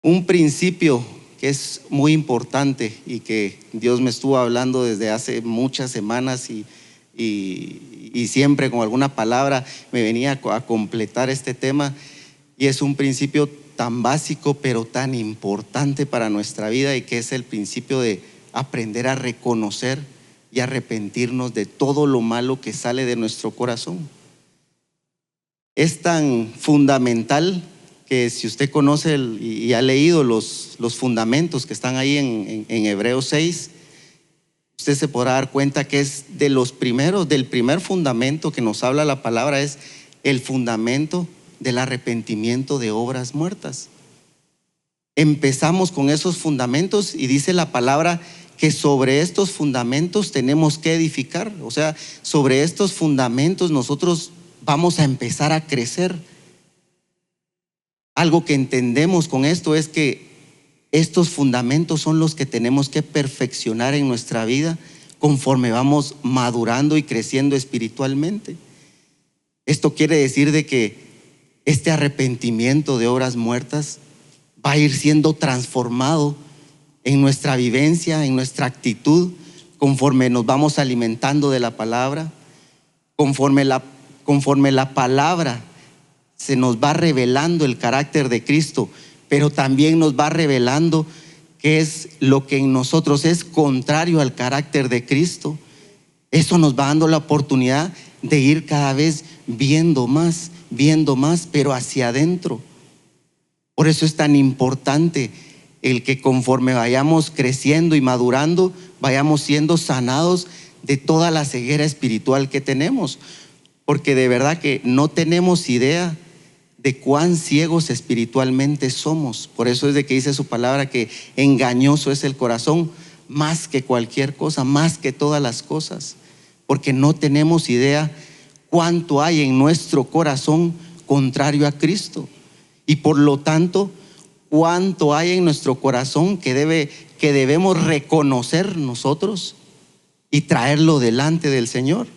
Un principio que es muy importante y que Dios me estuvo hablando desde hace muchas semanas y siempre con alguna palabra me venía a completar este tema, y es un principio tan básico pero tan importante para nuestra vida, y que es el principio de aprender a reconocer y arrepentirnos de todo lo malo que sale de nuestro corazón. Es tan fundamental que si usted conoce y ha leído los fundamentos que están ahí en Hebreos 6, usted se podrá dar cuenta que es de los primeros, del primer fundamento que nos habla la palabra, es el fundamento del arrepentimiento de obras muertas. Empezamos con esos fundamentos y dice la palabra que sobre estos fundamentos tenemos que edificar. O sea, sobre estos fundamentos nosotros vamos a empezar a crecer. Algo que entendemos con esto es que estos fundamentos son los que tenemos que perfeccionar en nuestra vida conforme vamos madurando y creciendo espiritualmente. Esto quiere decir de que este arrepentimiento de obras muertas va a ir siendo transformado en nuestra vivencia, en nuestra actitud, conforme nos vamos alimentando de la palabra, conforme la palabra se nos va revelando el carácter de Cristo, pero también nos va revelando qué es lo que en nosotros es contrario al carácter de Cristo. Eso nos va dando la oportunidad de ir cada vez viendo más, pero hacia adentro. Por eso es tan importante el que conforme vayamos creciendo y madurando, vayamos siendo sanados de toda la ceguera espiritual que tenemos, porque de verdad que no tenemos idea de cuán ciegos espiritualmente somos. Por eso es de que dice su palabra que engañoso es el corazón más que cualquier cosa, más que todas las cosas, porque no tenemos idea cuánto hay en nuestro corazón contrario a Cristo, y por lo tanto cuánto hay en nuestro corazón que debemos reconocer nosotros y traerlo delante del Señor.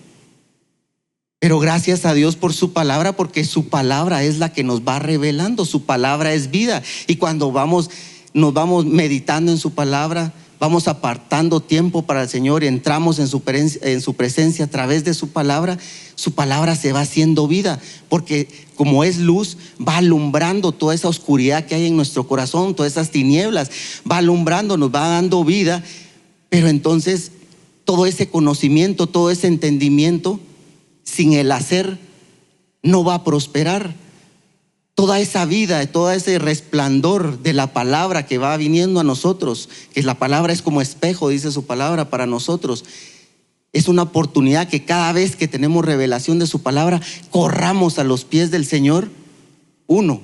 Pero gracias a Dios por su palabra, porque su palabra es la que nos va revelando. Su palabra es vida, y cuando nos vamos meditando en su palabra, vamos apartando tiempo para el Señor, entramos en su presencia a través de su palabra se va haciendo vida, porque como es luz, va alumbrando toda esa oscuridad que hay en nuestro corazón, todas esas tinieblas, va alumbrando, nos va dando vida. Pero entonces todo ese conocimiento, todo ese entendimiento, sin el hacer no va a prosperar. Toda esa vida, todo ese resplandor de la palabra que va viniendo a nosotros, que la palabra es como espejo, dice su palabra para nosotros, es una oportunidad que cada vez que tenemos revelación de su palabra, corramos a los pies del Señor, uno,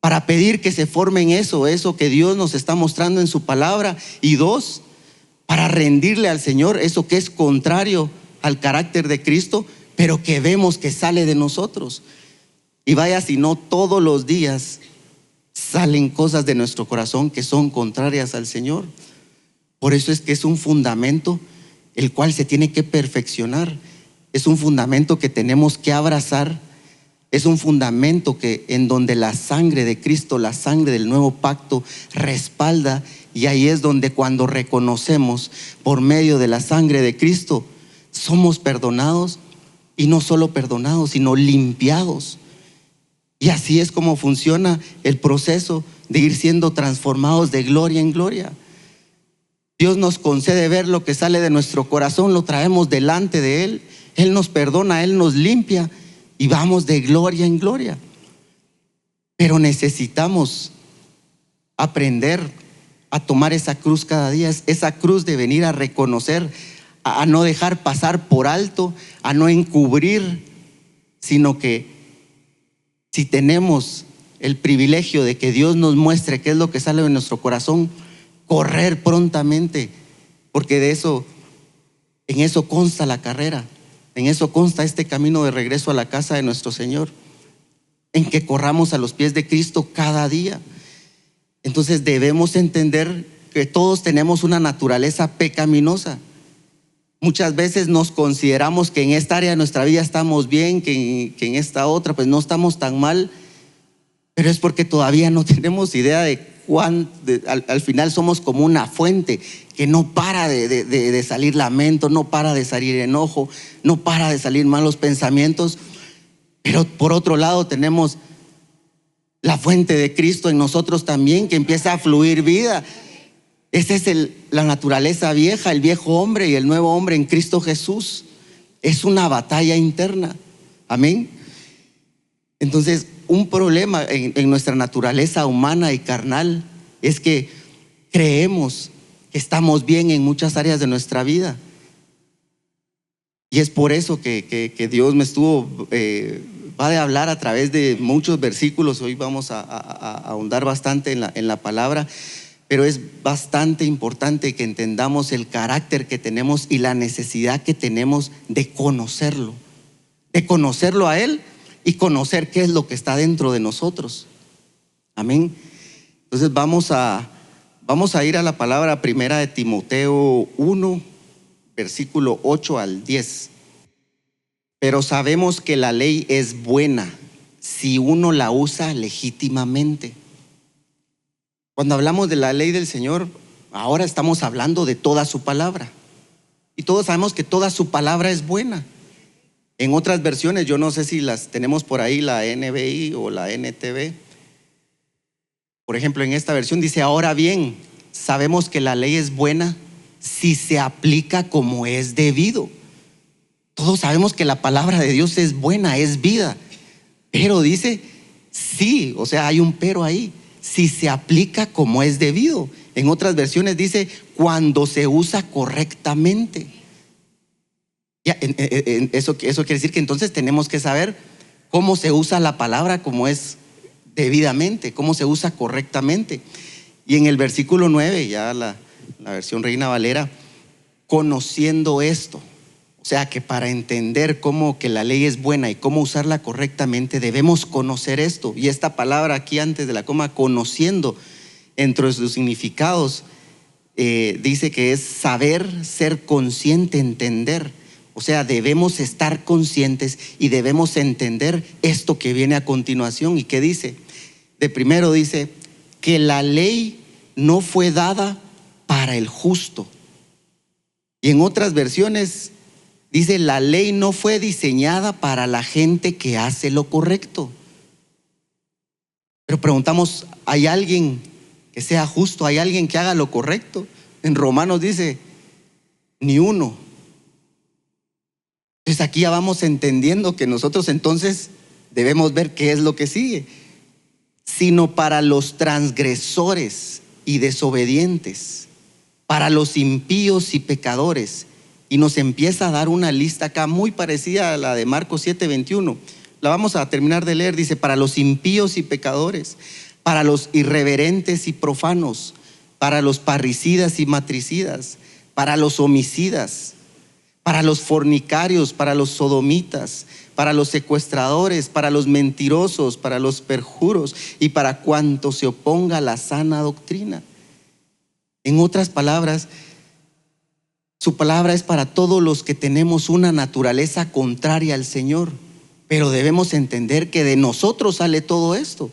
para pedir que se forme en eso que Dios nos está mostrando en su palabra, y dos, para rendirle al Señor eso que es contrario al carácter de Cristo, pero que vemos que sale de nosotros. Y vaya, si no todos los días salen cosas de nuestro corazón que son contrarias al Señor. Por eso es que es un fundamento el cual se tiene que perfeccionar. Es un fundamento que tenemos que abrazar. Es un fundamento en donde la sangre de Cristo, la sangre del nuevo pacto respalda. Y ahí es donde, cuando reconocemos por medio de la sangre de Cristo, somos perdonados, y no solo perdonados, sino limpiados. Y así es como funciona el proceso de ir siendo transformados de gloria en gloria. Dios nos concede ver lo que sale de nuestro corazón, lo traemos delante de Él, Él nos perdona, Él nos limpia, y vamos de gloria en gloria. Pero necesitamos aprender a tomar esa cruz cada día, esa cruz de venir a reconocer, a no dejar pasar por alto, a no encubrir, sino que si tenemos el privilegio de que Dios nos muestre qué es lo que sale de nuestro corazón, correr prontamente, porque en eso consta la carrera, en eso consta este camino de regreso a la casa de nuestro Señor, en que corramos a los pies de Cristo cada día. Entonces debemos entender que todos tenemos una naturaleza pecaminosa. Muchas veces nos consideramos que en esta área de nuestra vida estamos bien, que en esta otra pues no estamos tan mal, pero es porque todavía no tenemos idea de al final somos como una fuente que no para de salir lamento, no para de salir enojo, no para de salir malos pensamientos. Pero por otro lado tenemos la fuente de Cristo en nosotros también, que empieza a fluir vida. Esa es la naturaleza vieja, el viejo hombre y el nuevo hombre en Cristo Jesús. Es una batalla interna. Amén. Entonces, un problema en nuestra naturaleza humana y carnal es que creemos que estamos bien en muchas áreas de nuestra vida. Y es por eso que Dios me va a hablar a través de muchos versículos. Hoy vamos a ahondar bastante en la palabra, pero es bastante importante que entendamos el carácter que tenemos y la necesidad que tenemos de conocerlo a Él y conocer qué es lo que está dentro de nosotros. Amén. Entonces vamos a ir a la palabra primera de Timoteo 1, versículo 8 al 10. Pero sabemos que la ley es buena si uno la usa legítimamente. Cuando hablamos de la ley del Señor, ahora estamos hablando de toda su palabra. Y todos sabemos que toda su palabra es buena. En otras versiones, yo no sé si las tenemos por ahí, la NBI o la NTV. Por ejemplo, en esta versión dice: ahora bien, sabemos que la ley es buena si se aplica como es debido. Todos sabemos que la palabra de Dios es buena, es vida. Pero dice sí, o sea, hay un pero ahí. Si se aplica como es debido. En otras versiones dice cuando se usa correctamente. Eso quiere decir que entonces tenemos que saber cómo se usa la palabra como es debidamente, cómo se usa correctamente. Y en el versículo 9, ya la versión Reina Valera, conociendo esto, o sea que para entender cómo que la ley es buena y cómo usarla correctamente, debemos conocer esto. Y esta palabra aquí antes de la coma, conociendo, entre sus significados, dice que es saber, ser consciente, entender. O sea, debemos estar conscientes y debemos entender esto que viene a continuación. ¿Y qué dice? De primero dice que la ley no fue dada para el justo. Y en otras versiones dice: la ley no fue diseñada para la gente que hace lo correcto. Pero preguntamos, ¿hay alguien que sea justo? ¿Hay alguien que haga lo correcto? En Romanos dice, ni uno. Entonces aquí ya vamos entendiendo que nosotros entonces debemos ver qué es lo que sigue. Sino para los transgresores y desobedientes, para los impíos y pecadores. Y nos empieza a dar una lista acá muy parecida a la de Marcos 7:21. La vamos a terminar de leer. Dice: para los impíos y pecadores, para los irreverentes y profanos, para los parricidas y matricidas, para los homicidas, para los fornicarios, para los sodomitas, para los secuestradores, para los mentirosos, para los perjuros y para cuanto se oponga a la sana doctrina. En otras palabras, su palabra es para todos los que tenemos una naturaleza contraria al Señor, pero debemos entender que de nosotros sale todo esto.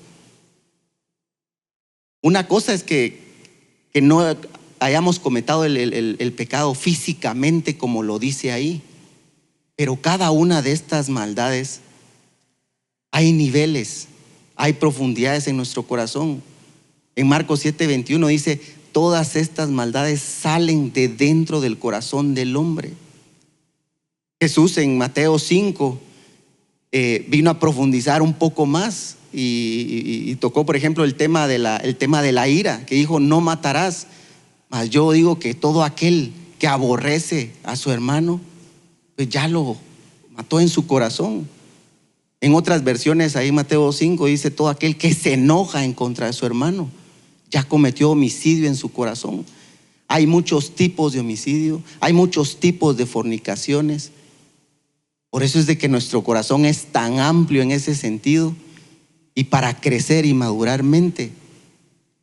Una cosa es que no hayamos cometido el pecado físicamente como lo dice ahí, pero cada una de estas maldades hay niveles, hay profundidades en nuestro corazón. En Marcos 7:21 dice: todas estas maldades salen de dentro del corazón del hombre. Jesús en Mateo 5 vino a profundizar un poco más y tocó, por ejemplo, el tema de la ira, que dijo: no matarás. Mas yo digo que todo aquel que aborrece a su hermano, pues ya lo mató en su corazón. En otras versiones, ahí Mateo 5 dice: todo aquel que se enoja en contra de su hermano, ya cometió homicidio en su corazón. Hay muchos tipos de homicidio, hay muchos tipos de fornicaciones. Por eso es de que nuestro corazón es tan amplio en ese sentido. Y para crecer y madurarmente,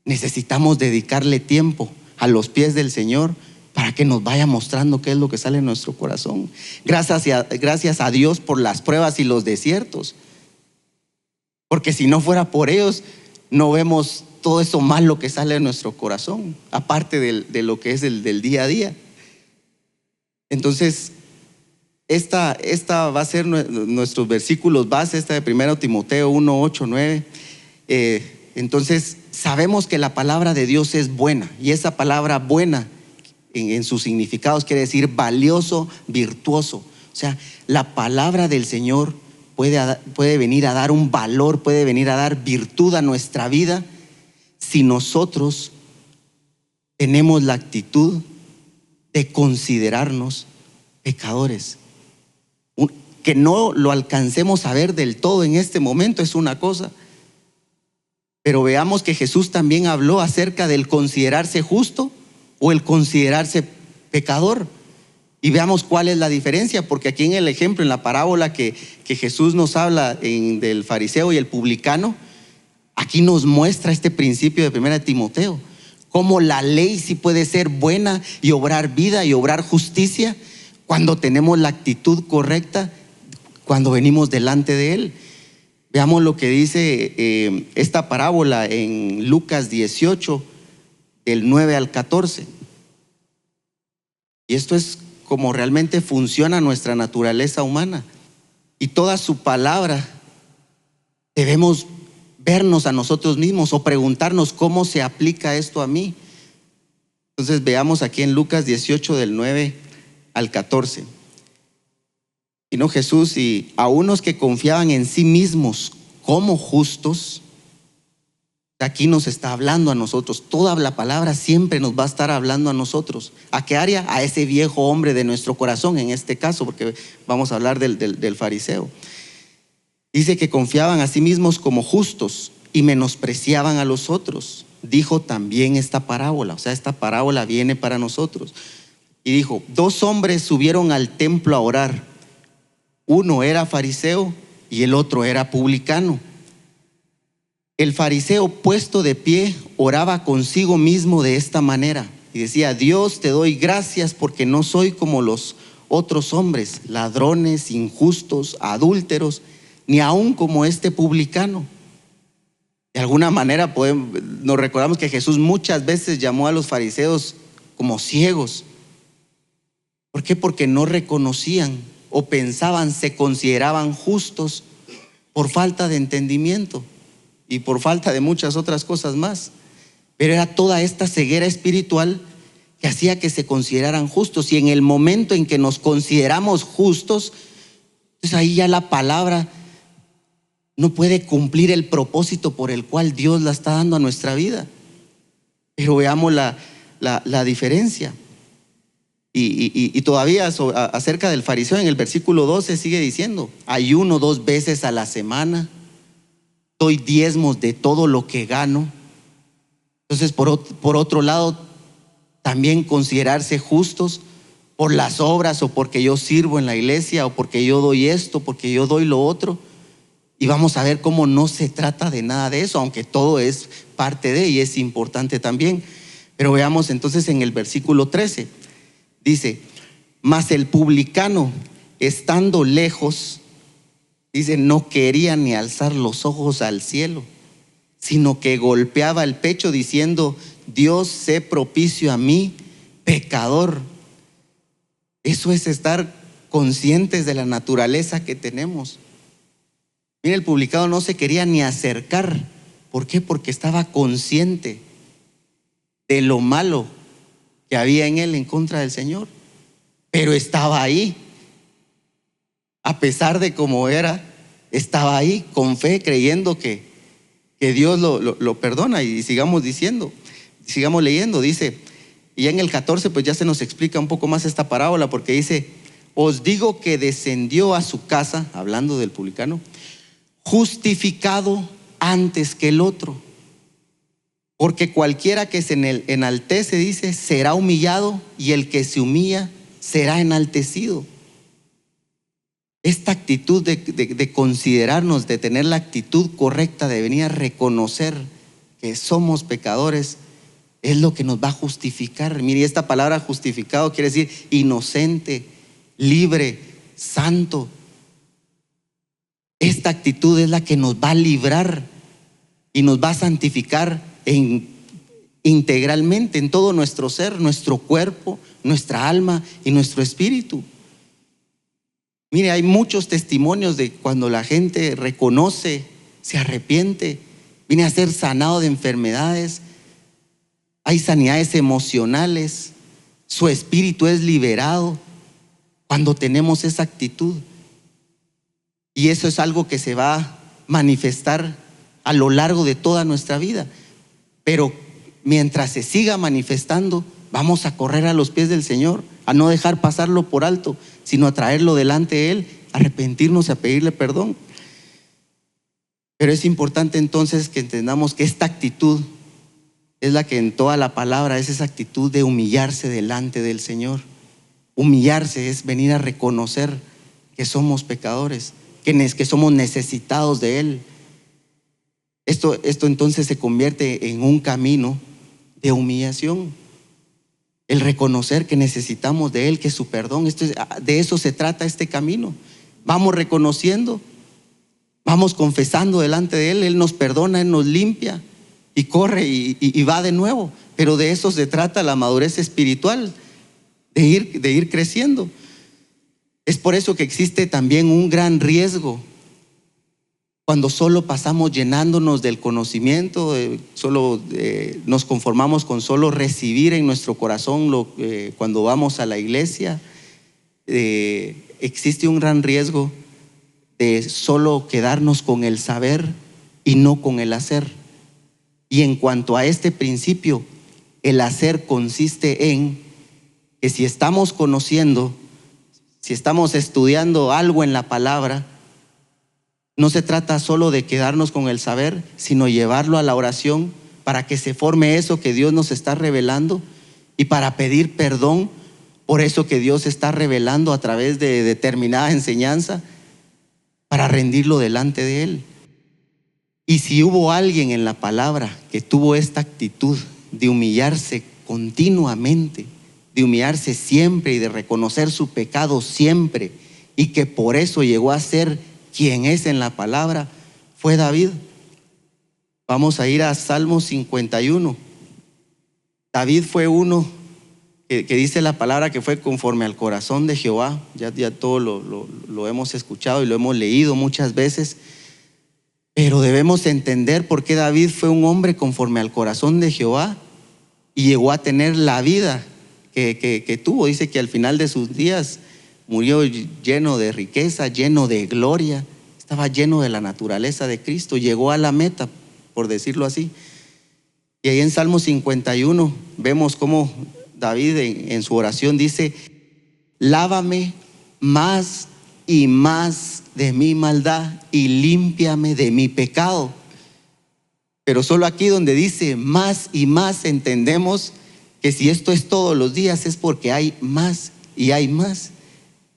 necesitamos dedicarle tiempo a los pies del Señor para que nos vaya mostrando qué es lo que sale en nuestro corazón. Gracias a Dios por las pruebas y los desiertos. Porque si no fuera por ellos, no vemos todo eso malo que sale de nuestro corazón, aparte de lo que es del día a día. Entonces, esta va a ser nuestros versículos base, esta de 1 Timoteo 1, 8, 9. Entonces, sabemos que la palabra de Dios es buena, y esa palabra buena en sus significados quiere decir valioso, virtuoso. O sea, la palabra del Señor puede venir a dar un valor, puede venir a dar virtud a nuestra vida si nosotros tenemos la actitud de considerarnos pecadores. Que no lo alcancemos a ver del todo en este momento es una cosa, pero veamos que Jesús también habló acerca del considerarse justo o el considerarse pecador. Y veamos cuál es la diferencia, porque aquí en el ejemplo, en la parábola que Jesús nos habla del fariseo y el publicano, aquí nos muestra este principio de 1 Timoteo, cómo la ley sí puede ser buena y obrar vida y obrar justicia cuando tenemos la actitud correcta, cuando venimos delante de Él. Veamos lo que dice esta parábola en Lucas 18, del 9 al 14. Y esto es como realmente funciona nuestra naturaleza humana. Y toda su palabra debemos vernos a nosotros mismos o preguntarnos cómo se aplica esto a mí. Entonces veamos aquí en Lucas 18 del 9 al 14. Y no Jesús, y a unos que confiaban en sí mismos como justos, aquí nos está hablando a nosotros. Toda la palabra siempre nos va a estar hablando a nosotros. ¿A qué área? A ese viejo hombre de nuestro corazón, en este caso, porque vamos a hablar del fariseo. Dice que confiaban a sí mismos como justos y menospreciaban a los otros. Dijo también esta parábola, o sea, esta parábola viene para nosotros. Y dijo: 2 hombres subieron al templo a orar. Uno era fariseo y el otro era publicano. El fariseo, puesto de pie, oraba consigo mismo de esta manera y decía: Dios, te doy gracias porque no soy como los otros hombres, ladrones, injustos, adúlteros, ni aún como este publicano. De alguna manera nos recordamos que Jesús muchas veces llamó a los fariseos como ciegos. ¿Por qué? Porque no reconocían o pensaban, se consideraban justos por falta de entendimiento y por falta de muchas otras cosas más. Pero era toda esta ceguera espiritual que hacía que se consideraran justos. Y en el momento en que nos consideramos justos, entonces ahí ya la palabra no puede cumplir el propósito por el cual Dios la está dando a nuestra vida. Pero veamos la diferencia. Y todavía acerca del fariseo, en el versículo 12 sigue diciendo: ayuno 2 veces a la semana, doy diezmos de todo lo que gano. Entonces, por otro lado, también considerarse justos por las obras, o porque yo sirvo en la iglesia, o porque yo doy esto, porque yo doy lo otro. Y vamos a ver cómo no se trata de nada de eso, aunque todo es parte de y es importante también. Pero veamos entonces en el versículo 13. Dice: mas el publicano, estando lejos, dice, no quería ni alzar los ojos al cielo, sino que golpeaba el pecho diciendo: Dios, sé propicio a mí, pecador. Eso es estar conscientes de la naturaleza que tenemos. Mira, el publicano no se quería ni acercar. ¿Por qué? Porque estaba consciente de lo malo que había en él en contra del Señor. Pero estaba ahí. A pesar de cómo era, estaba ahí con fe, creyendo que Dios lo perdona. Y sigamos diciendo, sigamos leyendo. Dice, y ya en el 14 pues ya se nos explica un poco más esta parábola, porque dice: os digo que descendió a su casa, hablando del publicano, justificado antes que el otro. Porque cualquiera que se enaltece, dice, será humillado, y el que se humilla será enaltecido. Esta actitud de considerarnos, de tener la actitud correcta, de venir a reconocer que somos pecadores, es lo que nos va a justificar. Mire, esta palabra justificado quiere decir inocente, libre, santo. Esta actitud es la que nos va a librar y nos va a santificar integralmente en todo nuestro ser, nuestro cuerpo, nuestra alma y nuestro espíritu. Mire, hay muchos testimonios de cuando la gente reconoce, se arrepiente, viene a ser sanado de enfermedades. Hay sanidades emocionales, su espíritu es liberado cuando tenemos esa actitud. Y eso es algo que se va a manifestar a lo largo de toda nuestra vida. Pero mientras se siga manifestando, vamos a correr a los pies del Señor, a no dejar pasarlo por alto, sino a traerlo delante de Él, a arrepentirnos y a pedirle perdón. Pero es importante entonces que entendamos que esta actitud es la que en toda la palabra es esa actitud de humillarse delante del Señor. Humillarse es venir a reconocer que somos pecadores, que somos necesitados de Él. Esto entonces se convierte en un camino de humillación. El reconocer que necesitamos de Él, que su perdón, de eso se trata este camino. Vamos reconociendo, vamos confesando delante de Él, Él nos perdona, Él nos limpia y corre y va de nuevo. Pero de eso se trata la madurez espiritual, de ir creciendo. Es por eso que existe también un gran riesgo cuando solo pasamos llenándonos del conocimiento, nos conformamos con solo recibir en nuestro corazón cuando vamos a la iglesia. Existe un gran riesgo de solo quedarnos con el saber y no con el hacer. Y en cuanto a este principio, el hacer consiste en que si estamos conociendo, si estamos estudiando algo en la palabra, no se trata solo de quedarnos con el saber, sino llevarlo a la oración para que se forme eso que Dios nos está revelando y para pedir perdón por eso que Dios está revelando a través de determinada enseñanza, para rendirlo delante de Él. Y si hubo alguien en la palabra que tuvo esta actitud de humillarse continuamente, de humillarse siempre y de reconocer su pecado siempre, y que por eso llegó a ser quien es en la palabra, fue David. Vamos a ir a Salmo 51. David fue uno que dice la palabra que fue conforme al corazón de Jehová. Ya todo lo hemos escuchado y lo hemos leído muchas veces. Pero debemos entender por qué David fue un hombre conforme al corazón de Jehová y llegó a tener la vida que tuvo. Dice que al final de sus días murió lleno de riqueza, lleno de gloria, estaba lleno de la naturaleza de Cristo, llegó a la meta, por decirlo así. Y ahí en Salmo 51 vemos cómo David en su oración dice: lávame más y más de mi maldad y límpiame de mi pecado. Pero solo aquí donde dice más y más entendemos que si esto es todos los días es porque hay más y hay más.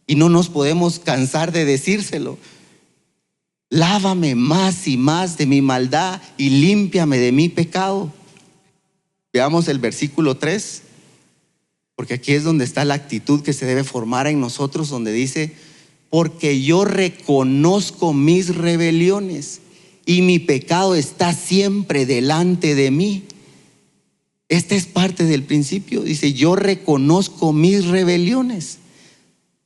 Y no nos podemos cansar de decírselo. Lávame más y más de mi maldad y límpiame de mi pecado. Veamos el versículo 3, porque aquí es donde está la actitud que se debe formar en nosotros, donde dice: porque yo reconozco mis rebeliones y mi pecado está siempre delante de mí. Esta es parte del principio. Dice: yo reconozco mis rebeliones.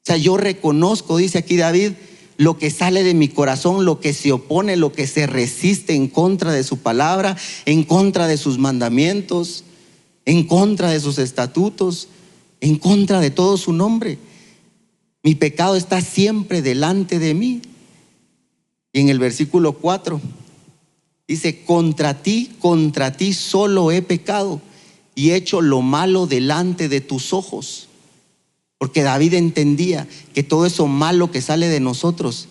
O sea, yo reconozco, dice aquí David, lo que sale de mi corazón, lo que se opone, lo que se resiste en contra de su palabra, en contra de sus mandamientos, en contra de sus estatutos, en contra de todo su nombre. Mi pecado está siempre delante de mí. Y en el versículo 4 dice: contra ti solo he pecado y he hecho lo malo delante de tus ojos. Porque David entendía que todo eso malo que sale de nosotros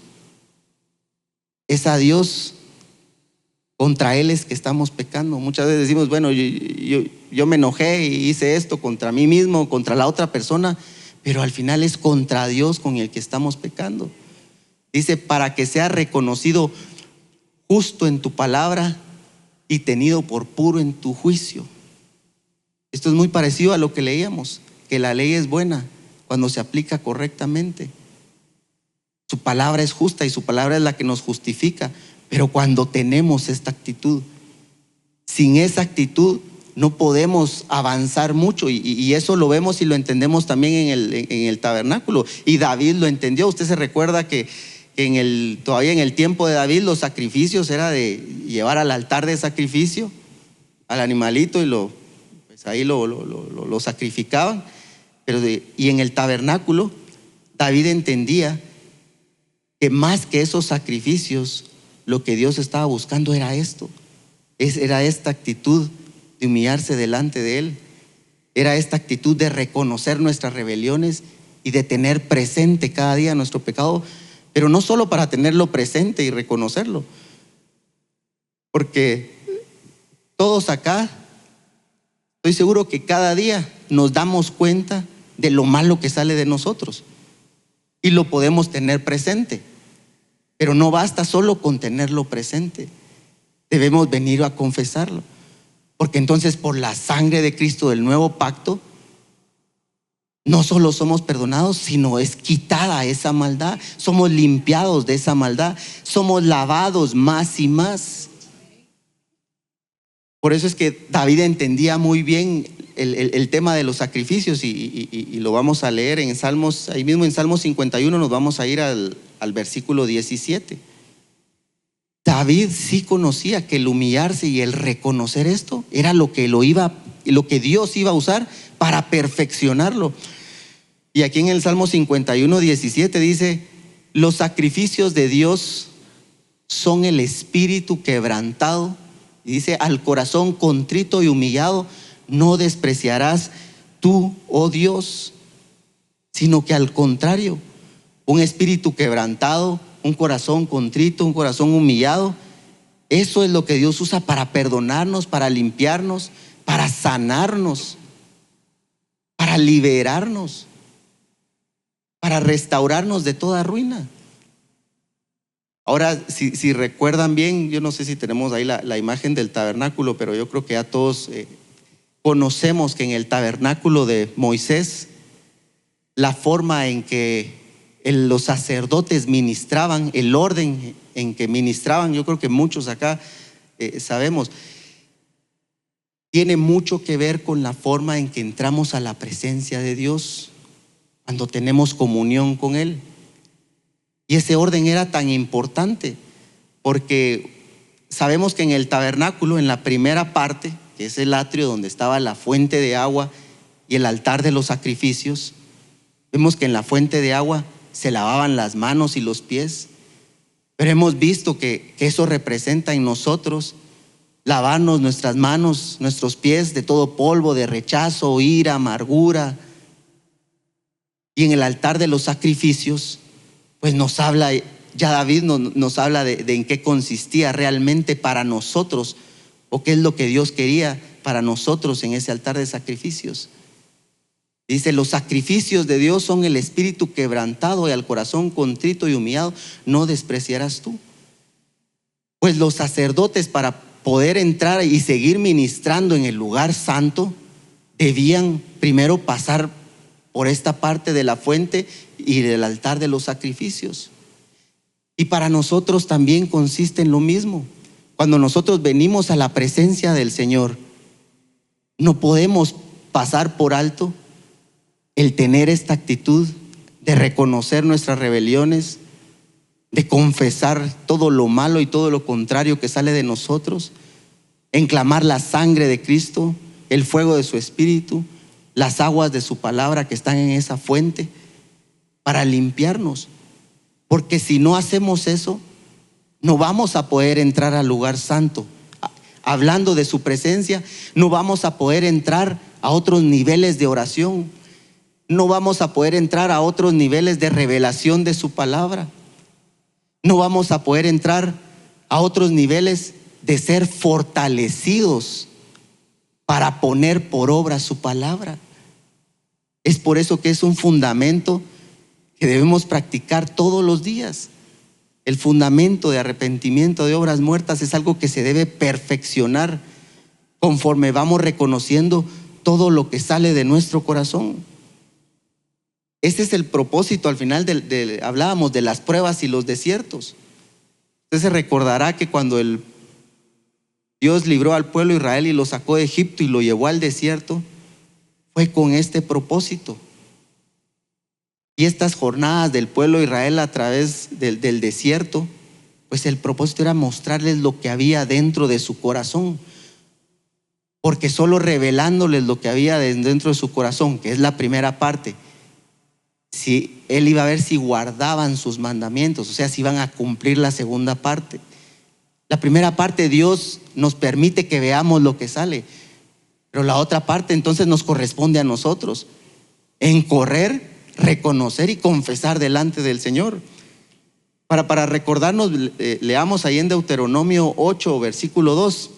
es a Dios. Contra Él es que estamos pecando. Muchas veces decimos: bueno, yo me enojé y hice esto contra mí mismo, contra la otra persona, pero al final es contra Dios con el que estamos pecando. Dice: para que sea reconocido justo en tu palabra y tenido por puro en tu juicio. Esto es muy parecido a lo que leíamos, que la ley es buena cuando se aplica correctamente. Su palabra es justa y su palabra es la que nos justifica. Pero cuando tenemos esta actitud, sin esa actitud no podemos avanzar mucho, y eso lo vemos y lo entendemos también en el tabernáculo. Y David lo entendió. Usted se recuerda que todavía en el tiempo de David los sacrificios era de llevar al altar de sacrificio al animalito y pues ahí lo sacrificaban. Y en el tabernáculo David entendía que más que esos sacrificios, lo que Dios estaba buscando era esto. Era esta actitud de humillarse delante de Él. Era esta actitud de reconocer nuestras rebeliones y de tener presente cada día nuestro pecado, pero no solo para tenerlo presente y reconocerlo, porque todos acá, estoy seguro que cada día nos damos cuenta de lo malo que sale de nosotros y lo podemos tener presente, pero no basta solo con tenerlo presente. Debemos venir a confesarlo, porque entonces por la sangre de Cristo del nuevo pacto no solo somos perdonados, sino es quitada esa maldad, somos limpiados de esa maldad, somos lavados más y más. Por eso es que David entendía muy bien el tema de los sacrificios, y lo vamos a leer en Salmos, ahí mismo en Salmos 51 nos vamos a ir al versículo 17. David sí conocía que el humillarse y el reconocer esto era lo que Dios iba a usar para perfeccionarlo. Y aquí en el Salmo 51, 17 dice: los sacrificios de Dios son el espíritu quebrantado. Y dice: al corazón contrito y humillado no despreciarás tú, oh Dios, sino que al contrario, un espíritu quebrantado, un corazón contrito, un corazón humillado, eso es lo que Dios usa para perdonarnos, para limpiarnos, para sanarnos, para liberarnos, para restaurarnos de toda ruina. Ahora, si recuerdan bien, yo no sé si tenemos ahí la imagen del tabernáculo, pero yo creo que ya todos conocemos que en el tabernáculo de Moisés, la forma en que los sacerdotes ministraban, el orden en que ministraban, yo creo que muchos acá sabemos, tiene mucho que ver con la forma en que entramos a la presencia de Dios cuando tenemos comunión con Él. Y ese orden era tan importante porque sabemos que en el tabernáculo, en la primera parte, que es el atrio donde estaba la fuente de agua y el altar de los sacrificios, vemos que en la fuente de agua se lavaban las manos y los pies, pero hemos visto que eso representa en nosotros lavarnos nuestras manos, nuestros pies de todo polvo, de rechazo, ira, amargura. Y en el altar de los sacrificios, pues nos habla, ya David nos habla de en qué consistía realmente para nosotros, o qué es lo que Dios quería para nosotros en ese altar de sacrificios. Dice: los sacrificios de Dios son el espíritu quebrantado, y al corazón contrito y humillado no despreciarás tú. Pues los sacerdotes, para poder entrar y seguir ministrando en el lugar santo, debían primero pasar por esta parte de la fuente y del altar de los sacrificios. Y para nosotros también consiste en lo mismo. Cuando nosotros venimos a la presencia del Señor, no podemos pasar por alto el tener esta actitud de reconocer nuestras rebeliones, de confesar todo lo malo y todo lo contrario que sale de nosotros, en clamar la sangre de Cristo, el fuego de su Espíritu, las aguas de su palabra que están en esa fuente, para limpiarnos. Porque si no hacemos eso, no vamos a poder entrar al lugar santo. Hablando de su presencia, no vamos a poder entrar a otros niveles de oración, no vamos a poder entrar a otros niveles de revelación de su palabra, no vamos a poder entrar a otros niveles de ser fortalecidos para poner por obra su palabra. Es por eso que es un fundamento que debemos practicar todos los días. El fundamento de arrepentimiento de obras muertas es algo que se debe perfeccionar conforme vamos reconociendo todo lo que sale de nuestro corazón. Ese es el propósito al final hablábamos de las pruebas y los desiertos. Usted se recordará que cuando Dios libró al pueblo de Israel y lo sacó de Egipto y lo llevó al desierto, fue con este propósito. Y estas jornadas del pueblo de Israel a través del desierto, pues el propósito era mostrarles lo que había dentro de su corazón. Porque solo revelándoles lo que había dentro de su corazón, que es la primera parte, si él iba a ver si guardaban sus mandamientos, o sea, si iban a cumplir la segunda parte. La primera parte, Dios nos permite que veamos lo que sale, pero la otra parte entonces nos corresponde a nosotros, en correr, reconocer y confesar delante del Señor. Para recordarnos, leamos ahí en Deuteronomio 8, versículo 2.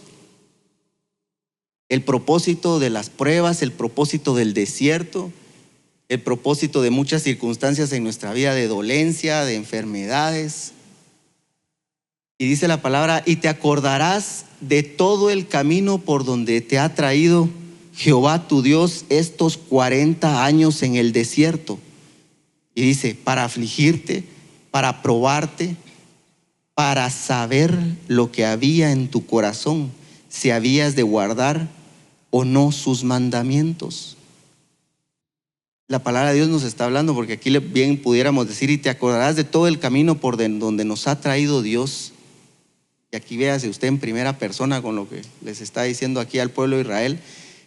El propósito de las pruebas, el propósito del desierto, el propósito de muchas circunstancias en nuestra vida, de dolencia, de enfermedades. Y dice la palabra: y te acordarás de todo el camino por donde te ha traído Jehová tu Dios estos 40 años en el desierto. Y dice: para afligirte, para probarte, para saber lo que había en tu corazón, si habías de guardar o no sus mandamientos. La palabra de Dios nos está hablando, porque aquí bien pudiéramos decir: y te acordarás de todo el camino por donde nos ha traído Dios. Y aquí véase usted en primera persona con lo que les está diciendo aquí al pueblo de Israel.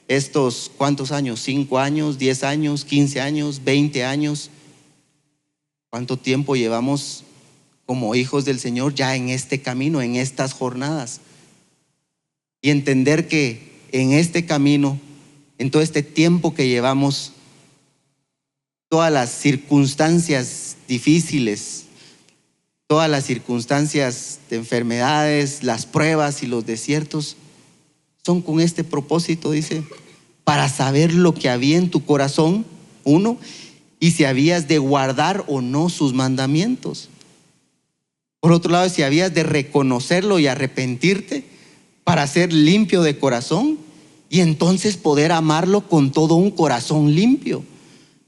Estos, ¿cuántos años? 5 años, 10 años, 15 años, 20 años. ¿Cuánto tiempo llevamos como hijos del Señor ya en este camino, en estas jornadas? Y entender que en este camino, en todo este tiempo que llevamos, todas las circunstancias difíciles, todas las circunstancias de enfermedades, las pruebas y los desiertos, son con este propósito, dice, para saber lo que había en tu corazón, uno, y si habías de guardar o no sus mandamientos. Por otro lado, si habías de reconocerlo y arrepentirte para ser limpio de corazón y entonces poder amarlo con todo un corazón limpio.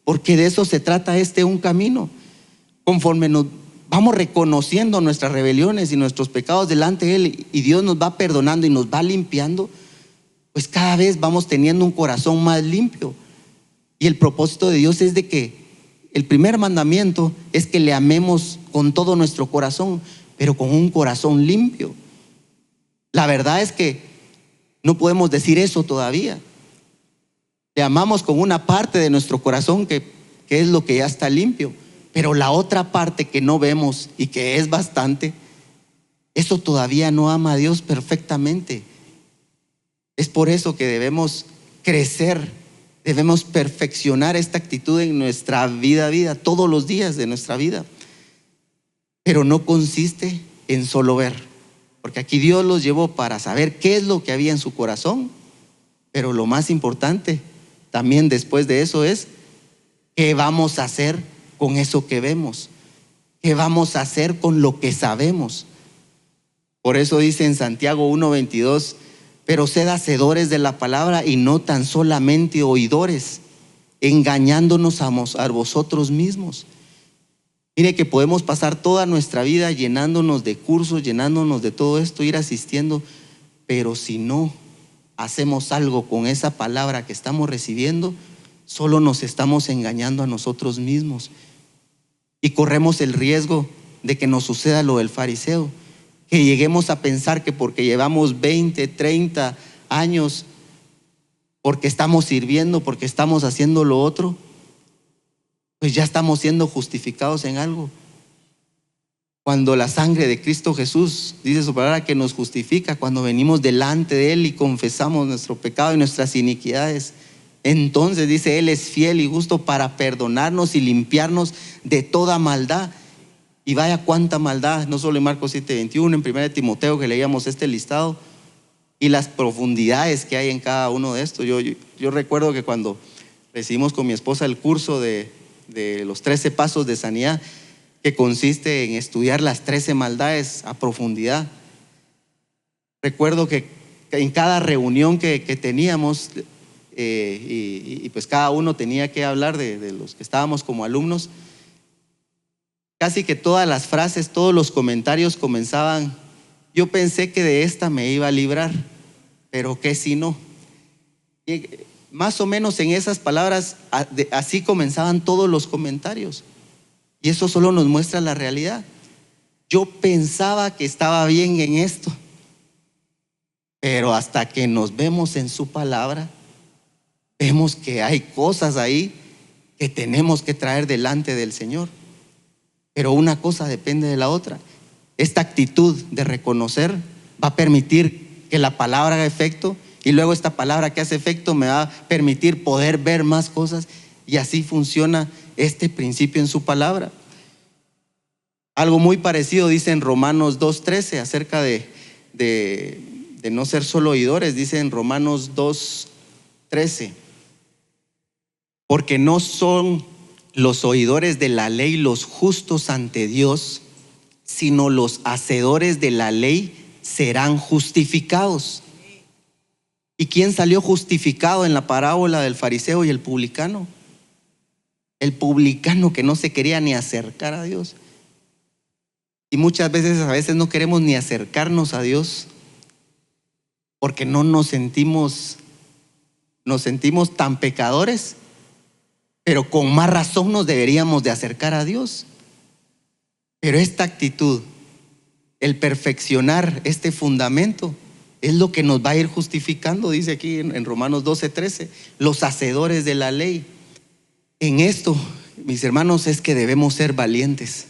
Porque de eso se trata un camino. Conforme nos vamos reconociendo nuestras rebeliones y nuestros pecados delante de Él, y Dios nos va perdonando y nos va limpiando, pues cada vez vamos teniendo un corazón más limpio. Y el propósito de Dios es de que el primer mandamiento es que le amemos con todo nuestro corazón, pero con un corazón limpio. La verdad es que no podemos decir eso todavía. Le amamos con una parte de nuestro corazón que es lo que ya está limpio, pero la otra parte que no vemos y que es bastante, eso todavía no ama a Dios perfectamente. Es por eso que debemos crecer, debemos perfeccionar esta actitud en nuestra vida, todos los días de nuestra vida. Pero no consiste en solo ver, porque aquí Dios los llevó para saber qué es lo que había en su corazón, pero lo más importante también después de eso es qué vamos a hacer con eso que vemos, qué vamos a hacer con lo que sabemos. Por eso dice en Santiago 1:22: pero sed hacedores de la palabra y no tan solamente oidores, engañándonos a vosotros mismos. Mire que podemos pasar toda nuestra vida llenándonos de cursos, llenándonos de todo esto, ir asistiendo, pero si no hacemos algo con esa palabra que estamos recibiendo, solo nos estamos engañando a nosotros mismos y corremos el riesgo de que nos suceda lo del fariseo, que lleguemos a pensar que porque llevamos 20, 30 años, porque estamos sirviendo, porque estamos haciendo lo otro, pues ya estamos siendo justificados en algo. Cuando la sangre de Cristo Jesús, dice su palabra, que nos justifica, cuando venimos delante de Él y confesamos nuestro pecado y nuestras iniquidades, entonces dice: Él es fiel y justo para perdonarnos y limpiarnos de toda maldad. Y vaya cuánta maldad, no solo en Marcos 7:21, en 1 Timoteo que leíamos este listado, y las profundidades que hay en cada uno de estos. Yo recuerdo que cuando recibimos con mi esposa el curso de los 13 pasos de sanidad, que consiste en estudiar las 13 maldades a profundidad, recuerdo que en cada reunión que teníamos, y pues cada uno tenía que hablar de los que estábamos como alumnos. Casi que todas las frases, todos los comentarios comenzaban: yo pensé que de esta me iba a librar, pero que si no. Y más o menos en esas palabras, así comenzaban todos los comentarios. Y eso solo nos muestra la realidad. Yo pensaba que estaba bien en esto, pero hasta que nos vemos en su palabra, vemos que hay cosas ahí que tenemos que traer delante del Señor. Pero una cosa depende de la otra. Esta actitud de reconocer va a permitir que la palabra haga efecto, y luego esta palabra que hace efecto me va a permitir poder ver más cosas, y así funciona este principio en su palabra. Algo muy parecido dice en Romanos 2:13 acerca de no ser solo oidores. Dice en Romanos 2:13: porque no son los oidores de la ley los justos ante Dios, sino los hacedores de la ley serán justificados. ¿Y quién salió justificado en la parábola del fariseo y el publicano? El publicano que no se quería ni acercar a Dios. Y muchas veces, a veces no queremos ni acercarnos a Dios porque no nos sentimos tan pecadores, pero con más razón nos deberíamos de acercar a Dios. Pero esta actitud, el perfeccionar este fundamento, es lo que nos va a ir justificando. Dice aquí en Romanos 12:13, los hacedores de la ley. En esto, mis hermanos, es que debemos ser valientes,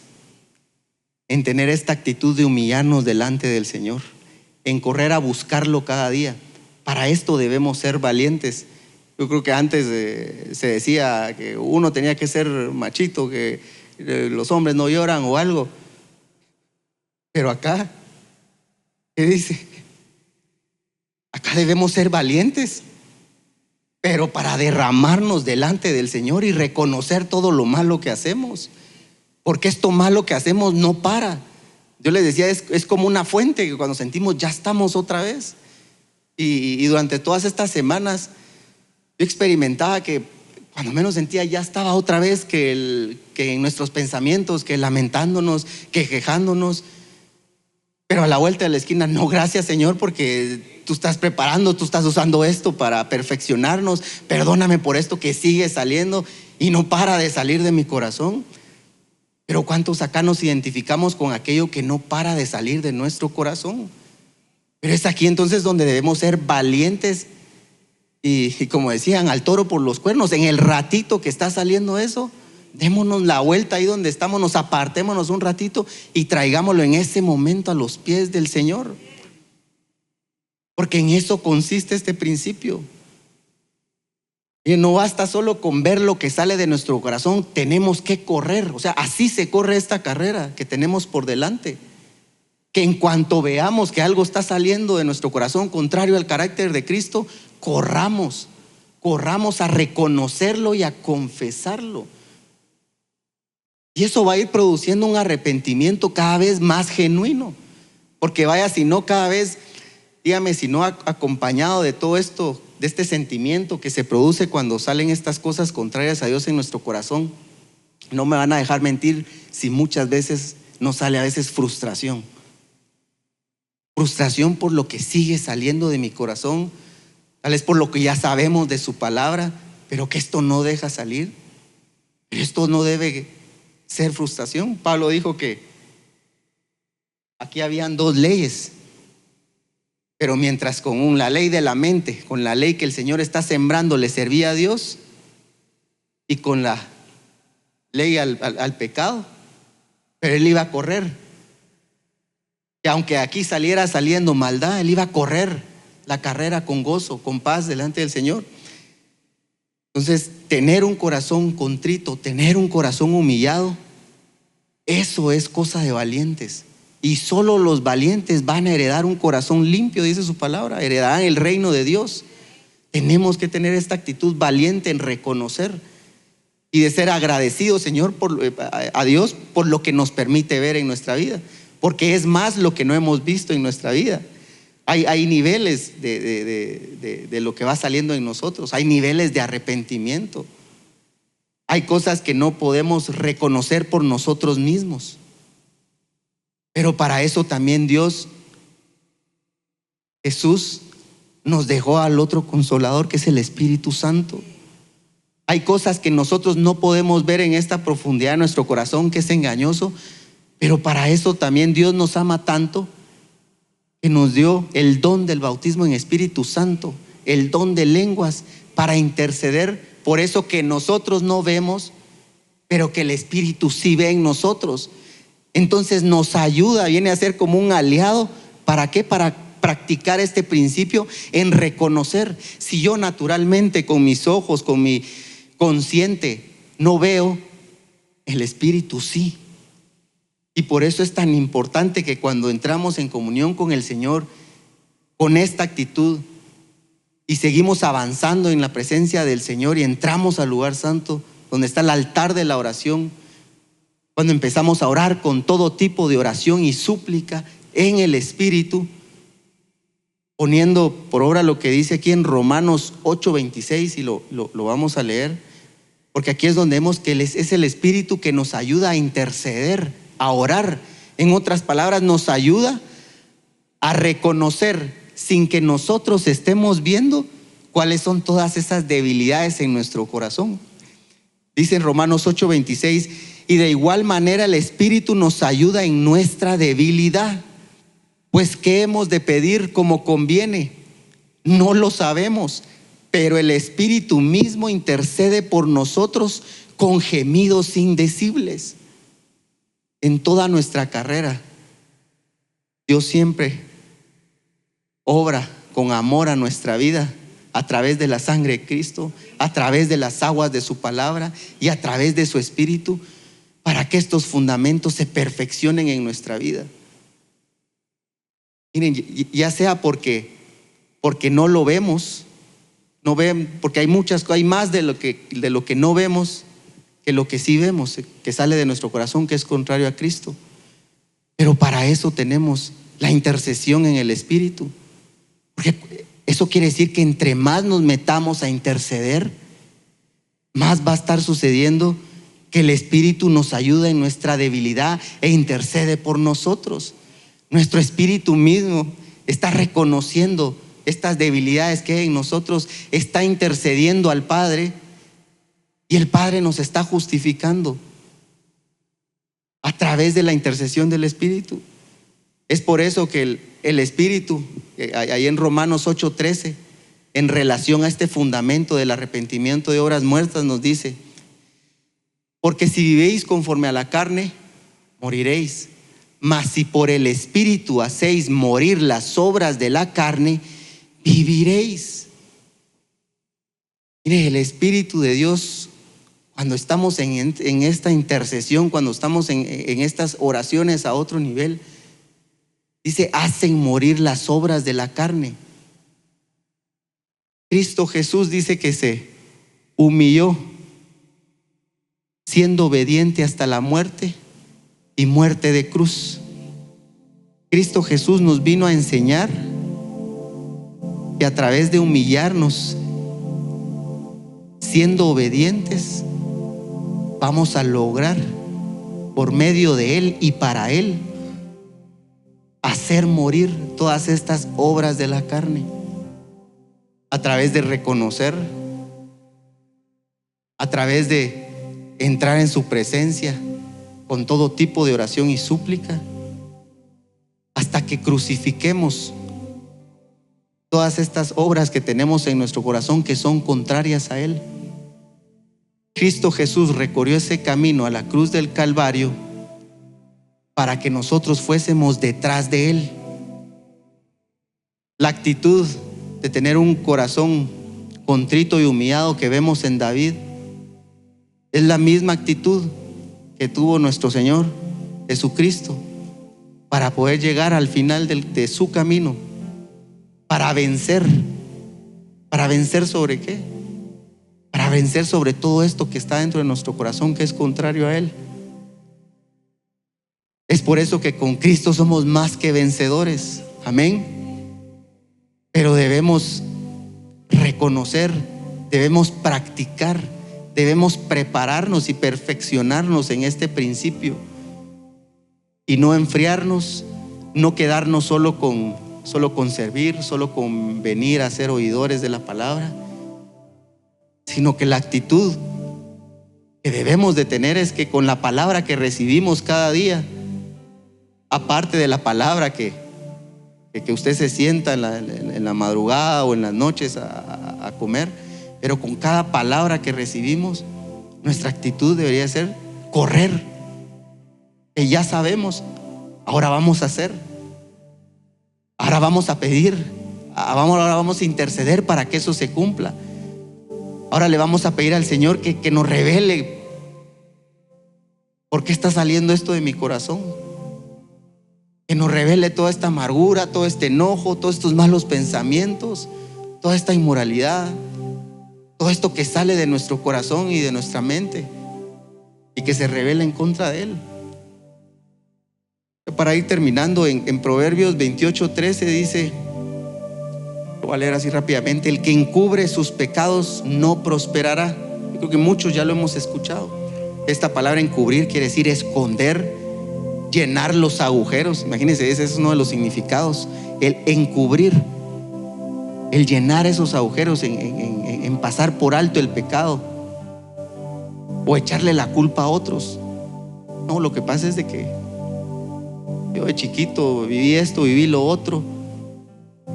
en tener esta actitud de humillarnos delante del Señor, en correr a buscarlo cada día. Para esto debemos ser valientes. Yo creo que antes se decía que uno tenía que ser machito, que los hombres no lloran o algo. Pero acá, ¿qué dice? Acá debemos ser valientes, pero para derramarnos delante del Señor y reconocer todo lo malo que hacemos. Porque esto malo que hacemos no para. Yo les decía, es como una fuente que cuando sentimos ya estamos otra vez. Y durante todas estas semanas yo experimentaba que cuando menos sentía ya estaba otra vez que en nuestros pensamientos, que lamentándonos, que quejándonos. Pero a la vuelta de la esquina, no, gracias Señor, porque tú estás preparando, tú estás usando esto para perfeccionarnos. Perdóname por esto que sigue saliendo y no para de salir de mi corazón. Pero ¿cuántos acá nos identificamos con aquello que no para de salir de nuestro corazón? Pero es aquí entonces donde debemos ser valientes y como decían, al toro por los cuernos. En el ratito que está saliendo eso, démonos la vuelta ahí donde estamos, nos apartémonos un ratito y traigámoslo en ese momento a los pies del Señor. Porque en eso consiste este principio. Y no basta solo con ver lo que sale de nuestro corazón, tenemos que correr. O sea, así se corre esta carrera que tenemos por delante. Que en cuanto veamos que algo está saliendo de nuestro corazón contrario al carácter de Cristo, corramos a reconocerlo y a confesarlo. Y eso va a ir produciendo un arrepentimiento cada vez más genuino. Porque vaya, si no cada vez, dígame, si no acompañado de todo esto, de este sentimiento que se produce cuando salen estas cosas contrarias a Dios en nuestro corazón, no me van a dejar mentir si muchas veces nos sale a veces frustración. Frustración por lo que sigue saliendo de mi corazón, tal vez por lo que ya sabemos de su palabra, pero que esto no deja salir. Pero esto no debe ser frustración. Pablo dijo que aquí habían dos leyes, pero mientras con la ley de la mente, con la ley que el Señor está sembrando, le servía a Dios, y con la ley al pecado, pero él iba a correr. Que aunque aquí saliendo maldad, él iba a correr la carrera con gozo, con paz delante del Señor. Entonces, tener un corazón contrito, tener un corazón humillado, eso es cosa de valientes. Y solo los valientes van a heredar un corazón limpio, dice su palabra, heredarán el reino de Dios. Tenemos que tener esta actitud valiente en reconocer y de ser agradecidos, Señor, a Dios por lo que nos permite ver en nuestra vida, porque es más lo que no hemos visto en nuestra vida. Hay niveles de lo que va saliendo en nosotros. Hay niveles de arrepentimiento. Hay cosas que no podemos reconocer por nosotros mismos. Pero para eso también Dios, Jesús, nos dejó al otro consolador, que es el Espíritu Santo. Hay cosas que nosotros no podemos ver en esta profundidad de nuestro corazón, que es engañoso, pero para eso también Dios nos ama tanto, que nos dio el don del bautismo en Espíritu Santo, el don de lenguas, para interceder por eso que nosotros no vemos, pero que el Espíritu sí ve en nosotros. Entonces nos ayuda, viene a ser como un aliado. ¿Para qué? Para practicar este principio en reconocer. Si yo naturalmente con mis ojos, con mi consciente no veo, el Espíritu sí. Y por eso es tan importante que cuando entramos en comunión con el Señor, con esta actitud, y seguimos avanzando en la presencia del Señor y entramos al lugar santo, donde está el altar de la oración, cuando empezamos a orar con todo tipo de oración y súplica en el Espíritu, poniendo por obra lo que dice aquí en Romanos 8:26, y lo vamos a leer, porque aquí es donde vemos que es el Espíritu que nos ayuda a interceder, a orar. En otras palabras, nos ayuda a reconocer, sin que nosotros estemos viendo, cuáles son todas esas debilidades en nuestro corazón. Dice en Romanos 8:26, y de igual manera el Espíritu nos ayuda en nuestra debilidad. Pues ¿qué hemos de pedir como conviene? No lo sabemos, pero el Espíritu mismo intercede por nosotros con gemidos indecibles. En toda nuestra carrera, Dios siempre obra con amor a nuestra vida, a través de la sangre de Cristo, a través de las aguas de su palabra y a través de su Espíritu, para que estos fundamentos se perfeccionen en nuestra vida. Miren, ya sea porque no lo vemos, porque hay más de lo que no vemos que lo que sí vemos, que sale de nuestro corazón, que es contrario a Cristo. Pero para eso tenemos la intercesión en el Espíritu, porque eso quiere decir que entre más nos metamos a interceder, más va a estar sucediendo que el Espíritu nos ayuda en nuestra debilidad e intercede por nosotros. Nuestro espíritu mismo está reconociendo estas debilidades que hay en nosotros, está intercediendo al Padre, y el Padre nos está justificando a través de la intercesión del Espíritu. Es por eso que el Espíritu, ahí en Romanos 8:13, en relación a este fundamento del arrepentimiento de obras muertas, nos dice: porque si vivís conforme a la carne, moriréis. Mas si por el Espíritu hacéis morir las obras de la carne, viviréis. Mire, el Espíritu de Dios, cuando estamos en esta intercesión, cuando estamos en estas oraciones a otro nivel, dice, hacen morir las obras de la carne. Cristo Jesús dice que se humilló, siendo obediente hasta la muerte y muerte de cruz. Cristo Jesús nos vino a enseñar que a través de humillarnos, siendo obedientes, vamos a lograr, por medio de Él y para Él, hacer morir todas estas obras de la carne, a través de reconocer, a través de entrar en su presencia con todo tipo de oración y súplica, hasta que crucifiquemos todas estas obras que tenemos en nuestro corazón que son contrarias a Él. Cristo Jesús recorrió ese camino a la cruz del Calvario para que nosotros fuésemos detrás de Él. La actitud de tener un corazón contrito y humillado que vemos en David es la misma actitud que tuvo nuestro Señor Jesucristo para poder llegar al final de su camino, para vencer. ¿Para vencer sobre qué? Para vencer sobre todo esto que está dentro de nuestro corazón, que es contrario a Él. Es por eso que con Cristo somos más que vencedores. Amén. pero debemos reconocer, debemos practicar, debemos prepararnos y perfeccionarnos en este principio y no enfriarnos, no quedarnos solo con servir, solo con venir a ser oidores de la palabra, sino que la actitud que debemos de tener es que con la palabra que recibimos cada día, aparte de la palabra que usted se sienta en la madrugada o en las noches a comer, pero con cada palabra que recibimos, nuestra actitud debería ser correr, que ya sabemos, ahora vamos a hacer, ahora vamos a pedir, ahora vamos a interceder para que eso se cumpla. Ahora le vamos a pedir al Señor que nos revele por qué está saliendo esto de mi corazón, que nos revele toda esta amargura, todo este enojo, todos estos malos pensamientos, toda esta inmoralidad, todo esto que sale de nuestro corazón y de nuestra mente y que se revela en contra de Él. Para ir terminando, en Proverbios 28:13 dice, lo voy a leer así rápidamente: el que encubre sus pecados no prosperará. Yo creo que muchos ya lo hemos escuchado. Esta palabra encubrir quiere decir esconder, llenar los agujeros. Imagínense, ese es uno de los significados, el encubrir, el llenar esos agujeros, en pasar por alto el pecado o echarle la culpa a otros. No, lo que pasa es de que yo de chiquito viví esto, viví lo otro.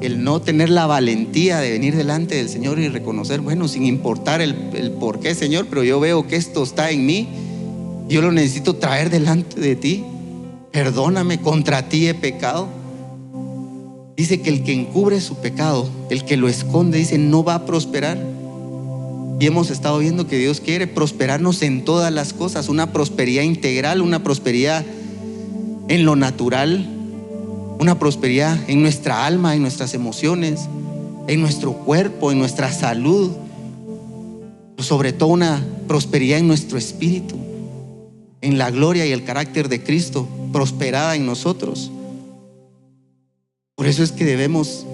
El no tener la valentía de venir delante del Señor y reconocer, bueno, sin importar el por qué, Señor, pero yo veo que esto está en mí, yo lo necesito traer delante de ti. Perdóname, contra ti he pecado. Dice que el que encubre su pecado, el que lo esconde, dice, no va a prosperar. Y hemos estado viendo que Dios quiere prosperarnos en todas las cosas, una prosperidad integral, una prosperidad en lo natural, una prosperidad en nuestra alma, en nuestras emociones, en nuestro cuerpo, en nuestra salud, sobre todo una prosperidad en nuestro espíritu, en la gloria y el carácter de Cristo prosperada en nosotros. Por eso es que debemos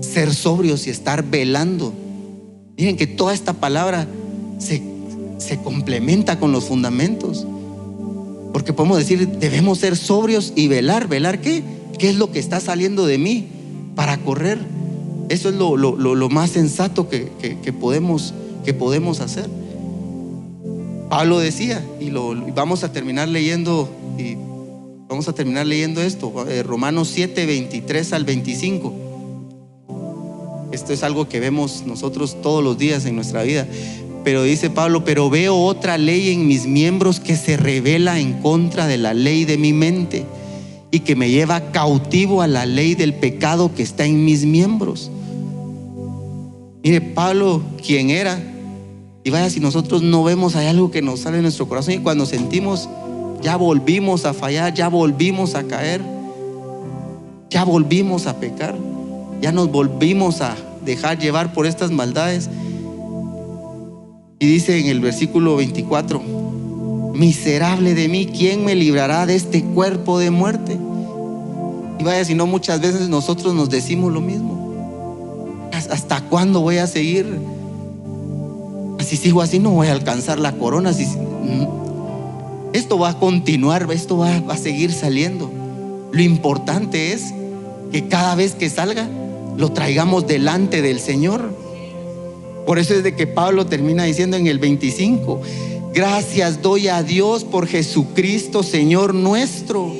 ser sobrios y estar velando. Miren que toda esta palabra se complementa con los fundamentos, porque podemos decir, debemos ser sobrios y velar. ¿Velar qué? ¿Qué es lo que está saliendo de mí para correr? Eso es lo más sensato que podemos hacer. Pablo decía, y vamos a terminar leyendo esto, Romanos 7, 23 al 25. Esto es algo que vemos nosotros todos los días en nuestra vida. Pero dice Pablo, pero veo otra ley en mis miembros que se revela en contra de la ley de mi mente y que me lleva cautivo a la ley del pecado que está en mis miembros. Mire, Pablo, ¿quién era? Y vaya, si nosotros no vemos, hay algo que nos sale de nuestro corazón, y cuando sentimos, ya volvimos a fallar, ya volvimos a caer, ya volvimos a pecar, ya nos volvimos a dejar llevar por estas maldades. Y dice en el versículo 24, miserable de mí, ¿quién me librará de este cuerpo de muerte? Y vaya, si no, muchas veces nosotros nos decimos lo mismo. ¿Hasta cuándo voy a seguir? Si sigo así no voy a alcanzar la corona. Esto va a continuar, esto va a seguir saliendo. Lo importante es que cada vez que salga lo traigamos delante del Señor. Por eso es de que Pablo termina diciendo en el 25, gracias doy a Dios por Jesucristo Señor nuestro,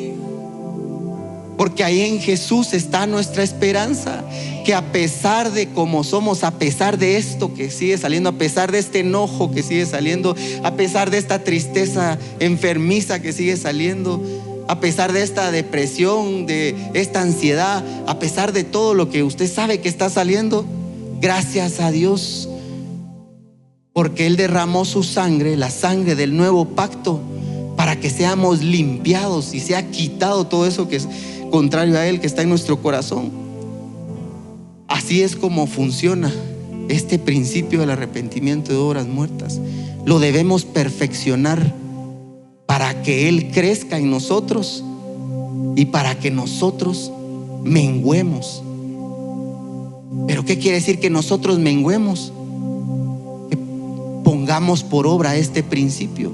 porque ahí en Jesús está nuestra esperanza, que a pesar de cómo somos, a pesar de esto que sigue saliendo, a pesar de este enojo que sigue saliendo, a pesar de esta tristeza enfermiza que sigue saliendo, a pesar de esta depresión, de esta ansiedad, a pesar de todo lo que usted sabe que está saliendo, gracias a Dios, porque Él derramó su sangre, la sangre del nuevo pacto, para que seamos limpiados y sea quitado todo eso que es contrario a Él, que está en nuestro corazón. Así es como funciona este principio del arrepentimiento de obras muertas. Lo debemos perfeccionar para que Él crezca en nosotros y para que nosotros menguemos. ¿Pero qué quiere decir? Que nosotros menguemos, que pongamos por obra este principio.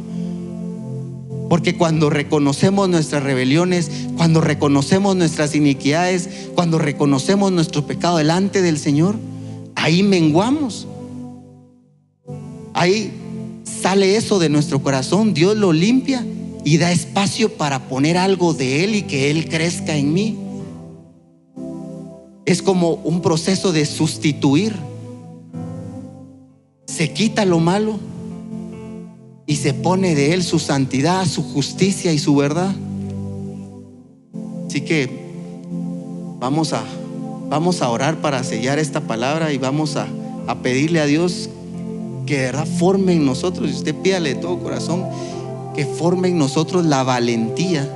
Porque cuando reconocemos nuestras rebeliones, cuando reconocemos nuestras iniquidades, cuando reconocemos nuestro pecado delante del Señor, ahí menguamos. Ahí sale eso de nuestro corazón. Dios lo limpia y da espacio para poner algo de Él y que Él crezca en mí. Es como un proceso de sustituir. Se quita lo malo y se pone de Él su santidad, su justicia y su verdad. Así que vamos a orar para sellar esta palabra y vamos a pedirle a Dios que de verdad forme en nosotros. Y usted pídale de todo corazón que forme en nosotros la valentía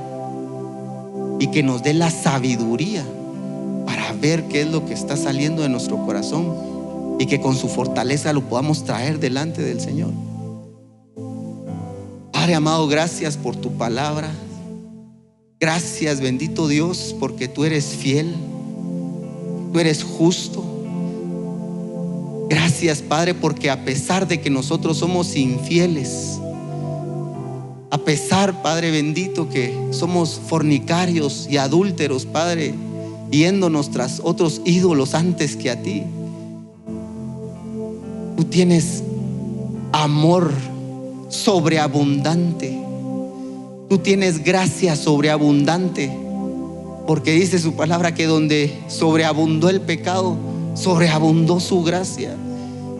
y que nos dé la sabiduría para ver qué es lo que está saliendo de nuestro corazón y que con su fortaleza lo podamos traer delante del Señor. Padre amado, gracias por tu palabra. Gracias, bendito Dios, porque tú eres fiel, tú eres justo. Gracias, Padre, porque a pesar de que nosotros somos infieles, a pesar, Padre bendito, que somos fornicarios y adúlteros, Padre, yéndonos tras otros ídolos antes que a ti, tú tienes amor sobreabundante. Tú tienes gracia sobreabundante, porque dice su palabra que donde sobreabundó el pecado, sobreabundó su gracia.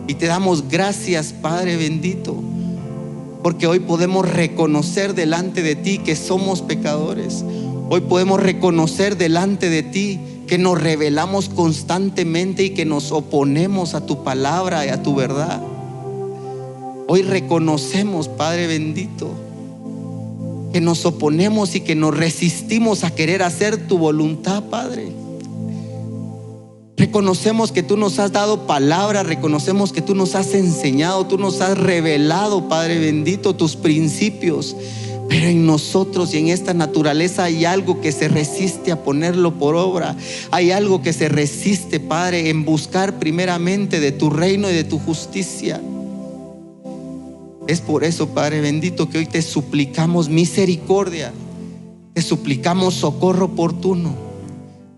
Y te damos gracias, Padre bendito, porque hoy podemos reconocer delante de ti que somos pecadores. Hoy podemos reconocer delante de ti que nos rebelamos constantemente y que nos oponemos a tu palabra y a tu verdad. Hoy reconocemos, Padre bendito, que nos oponemos y que nos resistimos a querer hacer tu voluntad, Padre. Reconocemos que tú nos has dado palabra, reconocemos que tú nos has enseñado, tú nos has revelado, Padre bendito, tus principios. Pero en nosotros y en esta naturaleza hay algo que se resiste a ponerlo por obra. Hay algo que se resiste, Padre, en buscar primeramente de tu reino y de tu justicia. Es por eso, Padre bendito, que hoy te suplicamos misericordia, te suplicamos socorro oportuno,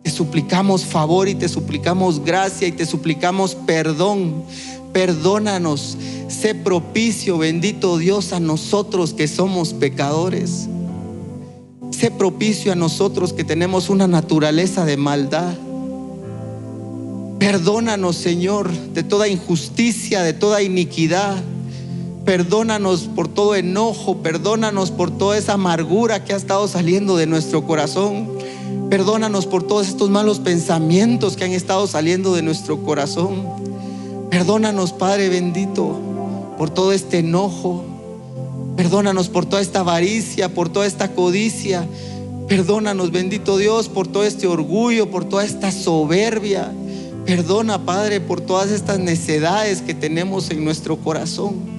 te suplicamos favor y te suplicamos gracia y te suplicamos perdón. Perdónanos, sé propicio, bendito Dios, a nosotros que somos pecadores. Sé propicio a nosotros que tenemos una naturaleza de maldad. Perdónanos, Señor, de toda injusticia, de toda iniquidad. Perdónanos por todo enojo, perdónanos por toda esa amargura que ha estado saliendo de nuestro corazón. Perdónanos por todos estos malos pensamientos que han estado saliendo de nuestro corazón. Perdónanos, Padre bendito, por todo este enojo. Perdónanos por toda esta avaricia, por toda esta codicia. Perdónanos, bendito Dios, por todo este orgullo, por toda esta soberbia. Perdona, Padre, por todas estas necedades que tenemos en nuestro corazón.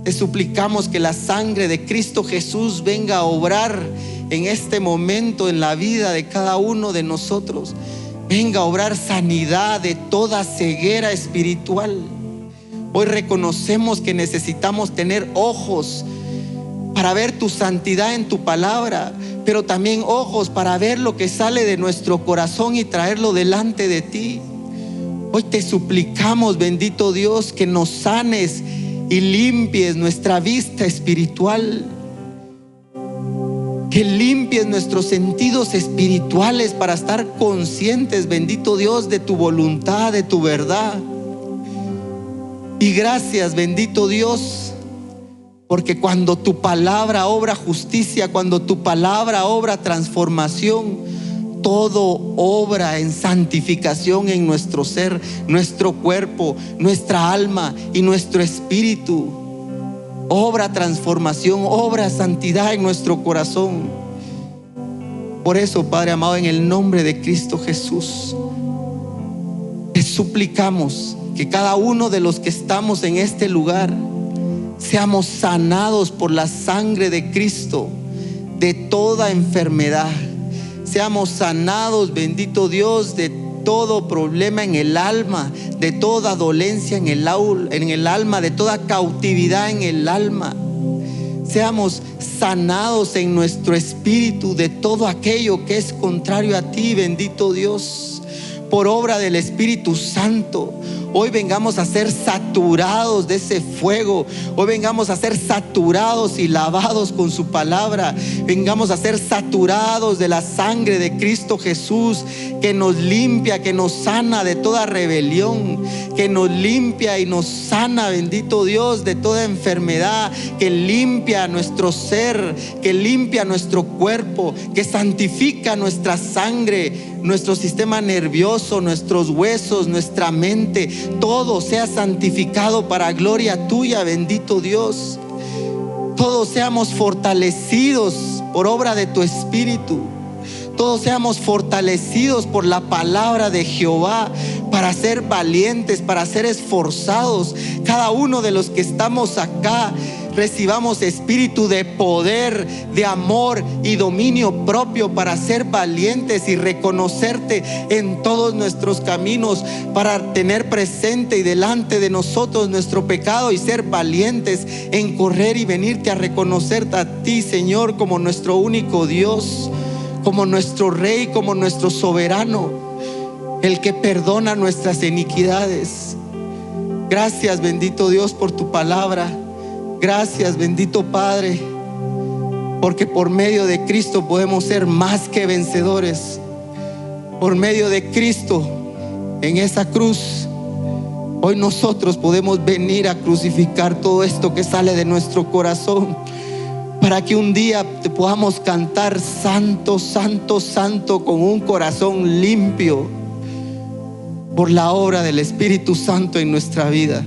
Te suplicamos que la sangre de Cristo Jesús venga a obrar en este momento en la vida de cada uno de nosotros. Venga a obrar sanidad de toda ceguera espiritual. Hoy reconocemos que necesitamos tener ojos para ver tu santidad en tu palabra, pero también ojos para ver lo que sale de nuestro corazón y traerlo delante de ti. Hoy te suplicamos, bendito Dios, que nos sanes y limpies nuestra vista espiritual, que limpies nuestros sentidos espirituales para estar conscientes, bendito Dios, de tu voluntad, de tu verdad. Y gracias, bendito Dios, porque cuando tu palabra obra justicia, cuando tu palabra obra transformación, todo obra en santificación en nuestro ser, nuestro cuerpo, nuestra alma y nuestro espíritu. Obra transformación, obra santidad en nuestro corazón. Por eso, Padre amado, en el nombre de Cristo Jesús, te suplicamos que cada uno de los que estamos en este lugar seamos sanados por la sangre de Cristo de toda enfermedad. Seamos sanados, bendito Dios, de todo problema en el alma, de toda dolencia en el alma, de toda cautividad en el alma. Seamos sanados en nuestro espíritu de todo aquello que es contrario a ti, bendito Dios, por obra del Espíritu Santo. Hoy vengamos a ser saturados de ese fuego. Hoy vengamos a ser saturados y lavados con su palabra. Vengamos a ser saturados de la sangre de Cristo Jesús, que nos limpia, que nos sana de toda rebelión, que nos limpia y nos sana, bendito Dios, de toda enfermedad, que limpia nuestro ser, que limpia nuestro cuerpo, que santifica nuestra sangre, nuestro sistema nervioso, nuestros huesos, nuestra mente. Todo sea santificado para gloria tuya, bendito Dios. Todos seamos fortalecidos por obra de tu Espíritu. Todos seamos fortalecidos por la palabra de Jehová, para ser valientes, para ser esforzados. Cada uno de los que estamos acá recibamos espíritu de poder, de amor y dominio propio, para ser valientes y reconocerte en todos nuestros caminos, para tener presente y delante de nosotros nuestro pecado y ser valientes en correr y venirte a reconocerte a ti, Señor, como nuestro único Dios, como nuestro Rey, como nuestro soberano, el que perdona nuestras iniquidades. Gracias, bendito Dios, por tu palabra. Gracias, bendito Padre, porque por medio de Cristo podemos ser más que vencedores. Por medio de Cristo en esa cruz, hoy nosotros podemos venir a crucificar todo esto que sale de nuestro corazón, para que un día te podamos cantar santo, santo, santo, con un corazón limpio por la obra del Espíritu Santo en nuestra vida.